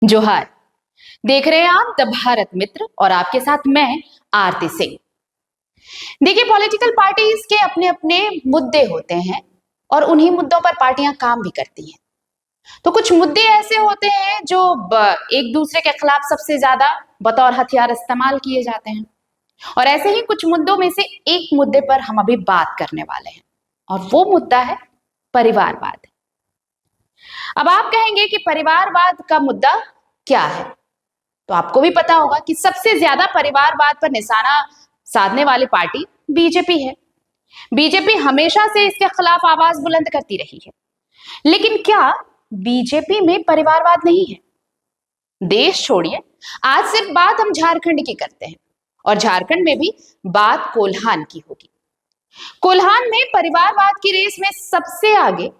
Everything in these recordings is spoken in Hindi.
जोहार। देख रहे हैं आप द भारत मित्र और आपके साथ मैं आरती सिंह। देखिए, पॉलिटिकल पार्टीज के अपने अपने मुद्दे होते हैं और उन्हीं मुद्दों पर पार्टियां काम भी करती हैं। तो कुछ मुद्दे ऐसे होते हैं जो एक दूसरे के खिलाफ सबसे ज्यादा बतौर हथियार इस्तेमाल किए जाते हैं, और ऐसे ही कुछ मुद्दों में से एक मुद्दे पर हम अभी बात करने वाले हैं, और वो मुद्दा है परिवारवाद। अब आप कहेंगे कि परिवारवाद का मुद्दा क्या है, तो आपको भी पता होगा कि सबसे ज्यादा परिवारवाद पर निशाना साधने वाली पार्टी बीजेपी है। बीजेपी हमेशा से इसके खिलाफ आवाज बुलंद करती रही है। लेकिन क्या बीजेपी में परिवारवाद नहीं है? देश छोड़िए, आज सिर्फ बात हम झारखंड की करते हैं, और झारखंड में भी बात कोल्हान की होगी। कोल्हान में परिवारवाद की रेस में सबसे आगे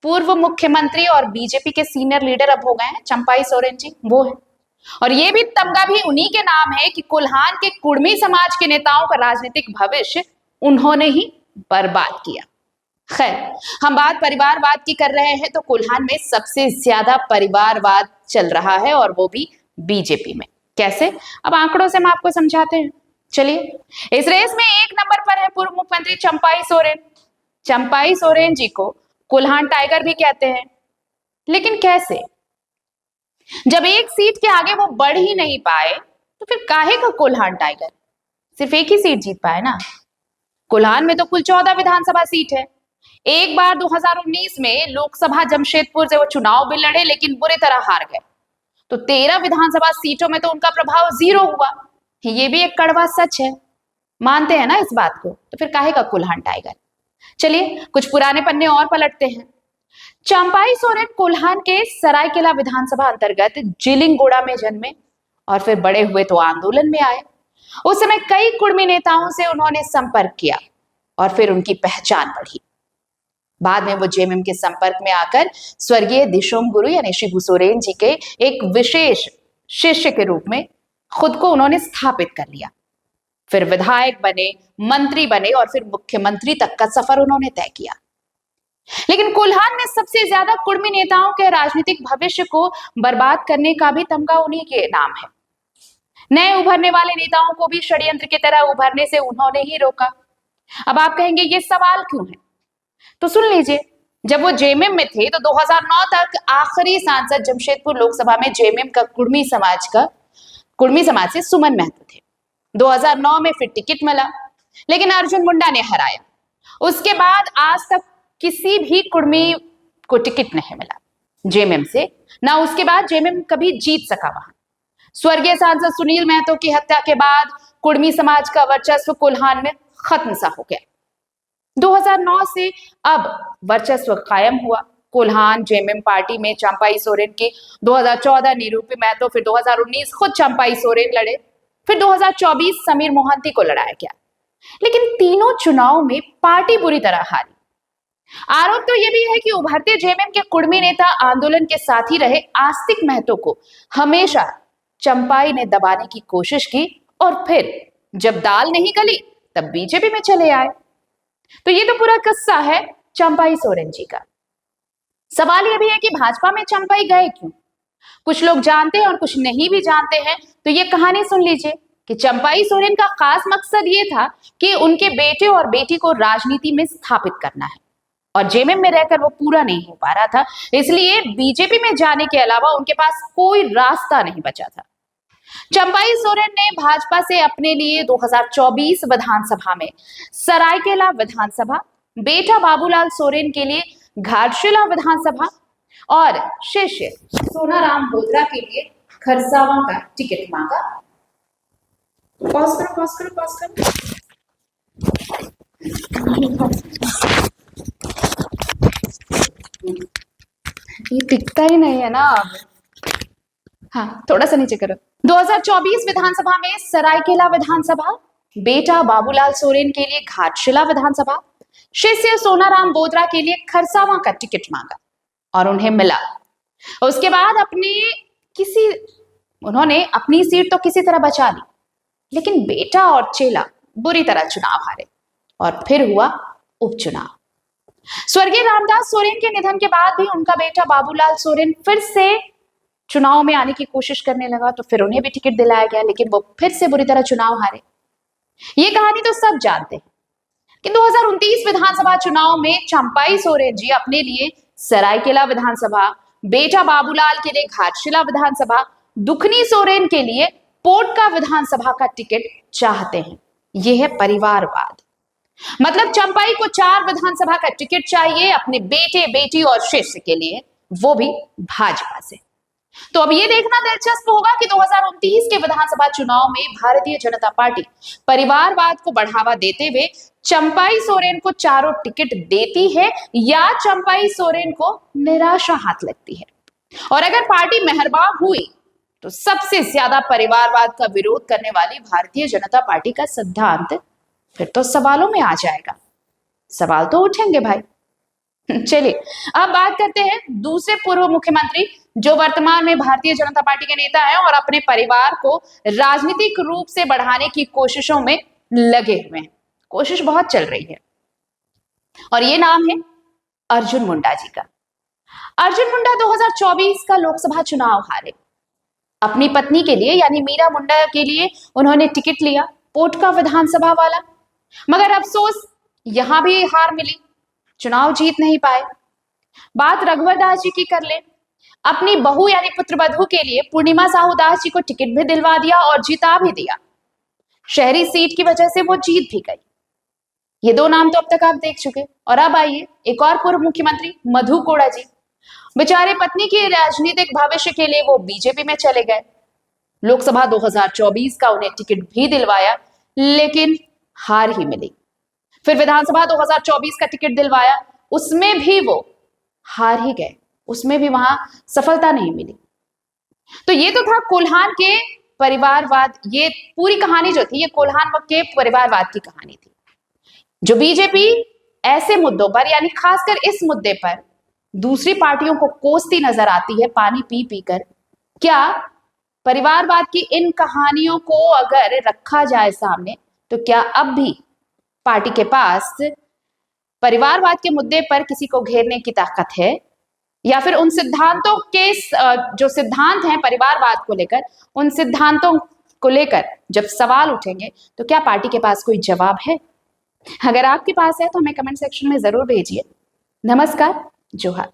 पूर्व मुख्यमंत्री और बीजेपी के सीनियर लीडर अब हो गए हैं चंपाई सोरेन जी, वो है। और ये भी तमगा भी उन्हीं के नाम है कि कोल्हान के कुर्मी समाज के नेताओं का राजनीतिक भविष्य उन्होंने ही बर्बाद किया। खैर, हम बात परिवारवाद की कर रहे हैं, तो कोल्हान में सबसे ज्यादा परिवारवाद चल रहा है, और वो भी बीजेपी में। कैसे? अब आंकड़ों से हम आपको समझाते हैं। चलिए, इस रेस में एक नंबर पर है पूर्व मुख्यमंत्री चंपाई सोरेन। चंपाई सोरेन जी को कोल्हान टाइगर भी कहते हैं। लेकिन कैसे? जब एक सीट के आगे वो बढ़ ही नहीं पाए, तो फिर काहे का कोल्हान टाइगर? सिर्फ एक ही सीट जीत पाए ना। कोल्हान में तो कुल 14 विधानसभा सीट है। एक बार 2019 में लोकसभा जमशेदपुर से वो चुनाव भी लड़े, लेकिन बुरी तरह हार गए। तो 13 विधानसभा सीटों में तो उनका प्रभाव 0 हुआ। ये भी एक कड़वा सच है, मानते हैं ना इस बात को? तो फिर काहे का कोल्हान टाइगर? चलिए, कुछ पुराने पन्ने और पलटते हैं। चंपाई सोरेन कोल्हान के सरायकेला विधानसभा अंतर्गत जिलिंगोड़ा में जन्मे, और फिर बड़े हुए तो आंदोलन में आए। उस समय कई कुर्मी नेताओं से उन्होंने संपर्क किया, और फिर उनकी पहचान बढ़ी। बाद में वो जेएमएम के संपर्क में आकर स्वर्गीय दिशोम गुरु यानी शिबू सोरेन जी के एक विशेष शिष्य के रूप में खुद को उन्होंने स्थापित कर लिया। फिर विधायक बने, मंत्री बने, और फिर मुख्यमंत्री तक का सफर उन्होंने तय किया। लेकिन कोल्हान में सबसे ज्यादा कुर्मी नेताओं के राजनीतिक भविष्य को बर्बाद करने का भी तमगा उन्हीं के नाम है। नए उभरने वाले नेताओं को भी षड्यंत्र की तरह उभरने से उन्होंने ही रोका। अब आप कहेंगे ये सवाल क्यों है? तो सुन लीजिए, जब वो जेएमएम में थे तो 2009 तक आखिरी सांसद जमशेदपुर लोकसभा में जेएमएम का कुर्मी समाज से सुमन महतो थे। 2009 में फिर टिकट मिला, लेकिन अर्जुन मुंडा ने हराया। उसके बाद आज तक किसी भी कुर्मी को टिकट नहीं मिला जेएमएम से, ना उसके बाद जेएमएम कभी जीत सका वहां। स्वर्गीय सांसद सुनील महतो की हत्या के बाद कुर्मी समाज का वर्चस्व कोल्हान में खत्म सा हो गया। 2009 से अब वर्चस्व कायम हुआ। कोल्हान जेएमएम पार्टी में चंपाई सोरेन की 2014 निरूपी महतो, फिर 2019 खुद चंपाई सोरेन लड़े, फिर 2024 समीर मोहंती को लड़ाया गया। लेकिन तीनों चुनाव में पार्टी बुरी तरह हारी। आरोप तो यह भी है कि उभरते जेएमएम के कुर्मी नेता आंदोलन के साथी रहे आस्तिक महतो को हमेशा चंपाई ने दबाने की कोशिश की, और फिर जब दाल नहीं गली तब बीजेपी में चले आए। तो ये तो पूरा किस्सा है चंपाई सोरेन जी का। सवाल यह भी है कि भाजपा में चंपाई गए क्यों? कुछ लोग जानते हैं और कुछ नहीं भी जानते हैं। तो ये कहानी सुन लीजिए कि चंपाई सोरेन का खास मकसद ये था कि उनके बेटे और बेटी को राजनीति में स्थापित करना है, और जेएमएम में रहकर वो पूरा नहीं हो पा रहा था। इसलिए बीजेपी में जाने के अलावा उनके पास कोई रास्ता नहीं बचा था। चंपाई सोरेन ने भाजपा से अपने लिए 2024 विधानसभा में सरायकेला विधानसभा, बेटा बाबूलाल सोरेन के लिए घाटशिला विधानसभा, और शिष्य सोनाराम बोत्रा के लिए खरसावां का टिकट मांगा। पॉज करो। ये टिकता ही नहीं है ना अब। हाँ, थोड़ा सा नीचे करो। 2024 विधानसभा में सरायकेला विधानसभा, बेटा बाबूलाल सोरेन के लिए घाटशिला विधानसभा, शिष्य सोनाराम बोत्रा के लिए खरसावां का टिकट मांगा, और उन्हें मिला। उसके बाद उन्होंने अपनी सीट तो किसी तरह बचा ली, लेकिन बेटा और चेला बुरी तरह चुनाव हारे, और फिर हुआ उपचुनाव। स्वर्गीय रामदास सोरेन के निधन के बाद भी उनका बेटा बाबूलाल सोरेन फिर से चुनाव में आने की कोशिश करने लगा तो फिर उन्हें भी टिकट दिलाया गया, लेकिन वो फिर से बुरी तरह चुनाव हारे। ये कहानी तो सब जानते हैं कि 2029 विधानसभा चुनाव में चंपाई सोरेन जी अपने लिए सरायकेला विधानसभा, बेटा बाबूलाल के लिए घाटशिला विधानसभा, दुखनी सोरेन के लिए पोटका विधानसभा का टिकट चाहते हैं। यह है परिवारवाद। मतलब चंपाई को 4 विधानसभा का टिकट चाहिए अपने बेटे, बेटी और शिष्य के लिए, वो भी भाजपा से। तो अब ये देखना दिलचस्प होगा कि 2029 के विधानसभा चुनाव में भारतीय जनता पार्टी परिवारवाद को बढ़ावा देते हुए चंपाई सोरेन को चारों टिकट देती है या चंपाई सोरेन को निराशा हाथ लगती है। और अगर पार्टी मेहरबान हुई तो सबसे ज्यादा परिवारवाद का विरोध करने वाली भारतीय जनता पार्टी का सिद्धांत फिर तो सवालों में आ जाएगा। सवाल तो उठेंगे भाई। चलिए अब बात करते हैं दूसरे पूर्व मुख्यमंत्री जो वर्तमान में भारतीय जनता पार्टी के नेता हैं और अपने परिवार को राजनीतिक रूप से बढ़ाने की कोशिशों में लगे हुए हैं। कोशिश बहुत चल रही है और ये नाम है अर्जुन मुंडा जी का। अर्जुन मुंडा 2024 का लोकसभा चुनाव हारे। अपनी पत्नी के लिए यानी मीरा मुंडा के लिए उन्होंने टिकट लिया पोटका विधानसभा वाला, मगर अफसोस यहां भी हार मिली, चुनाव जीत नहीं पाए। बात रघुवर दास जी की कर ले। अपनी बहू यानी पुत्रवधू के लिए पूर्णिमा साहू दास जी को टिकट भी दिलवा दिया और जिता भी दिया। शहरी सीट की वजह से वो जीत भी गई। ये 2 नाम तो अब तक आप देख चुके। और अब आइए एक और पूर्व मुख्यमंत्री मधु कोड़ा जी। बेचारे पत्नी के राजनीतिक भविष्य के लिए वो बीजेपी में चले गए। लोकसभा 2024 का उन्हें टिकट भी दिलवाया लेकिन हार ही मिली। फिर विधानसभा 2024 का टिकट दिलवाया, उसमें भी वो हार ही गए, उसमें भी वहां सफलता नहीं मिली। तो ये तो था कोल्हान के परिवारवाद। ये पूरी कहानी जो थी ये कोल्हान के परिवारवाद की कहानी थी। जो बीजेपी ऐसे मुद्दों पर यानी खासकर इस मुद्दे पर दूसरी पार्टियों को कोसती नजर आती है पानी पी पी कर, क्या परिवारवाद की इन कहानियों को अगर रखा जाए सामने तो क्या अब भी पार्टी के पास परिवारवाद के मुद्दे पर किसी को घेरने की ताकत है, या फिर उन सिद्धांतों के जो सिद्धांत हैं परिवारवाद को लेकर, उन सिद्धांतों को लेकर जब सवाल उठेंगे तो क्या पार्टी के पास कोई जवाब है? अगर आपके पास है तो हमें कमेंट सेक्शन में जरूर भेजिए। नमस्कार, जोहार।